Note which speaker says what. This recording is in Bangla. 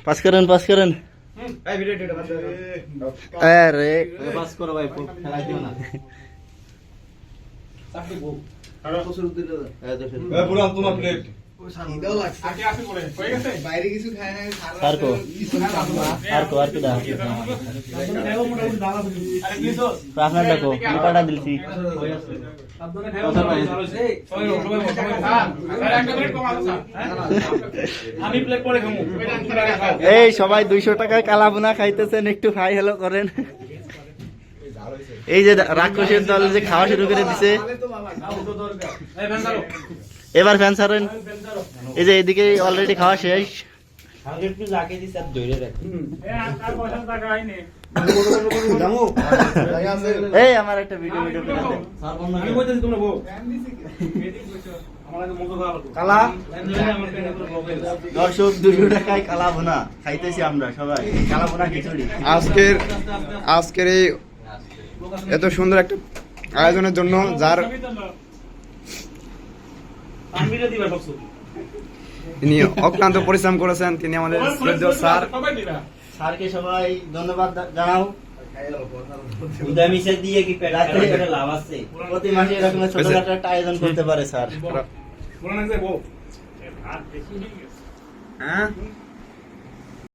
Speaker 1: পাস করেন পাস করেন। আরে
Speaker 2: পাস করো ভাই, খেলা দিও না।
Speaker 3: বাইরে কিছু খায় না,
Speaker 1: আর কো আর কি দাও আপনার ডাকো কাটা দিলছি। এই সবাই 200 টাকায় কালাভুনা খাইতেছেন, একটু হাই হ্যালো করেন। এই যে রাক্ষসের দল যে খাওয়া শুরু করে দিছে, এবার ফ্যান ছাড়েন। এই যে এদিকে অলরেডি খাওয়া শেষ। এই আমার একটা ভিডিও দর্শক 200 টাকায় কালাভুনা খাইতেছি আমরা সবাই, কালাভুনা খিচুড়ি।
Speaker 3: আজকের এই এত সুন্দর একটা আয়োজনের জন্য যার তিনি অক্লান্ত পরিশ্রম করেছেন, তিনি আমাদের শ্রদ্ধেয় স্যার।
Speaker 1: স্যারকে সবাই ধন্যবাদ জানাও। লাভ আছে, প্রতি মাসে এরকম ছোটখাটো একটা আয়োজন করতে পারে স্যার।
Speaker 3: হ্যাঁ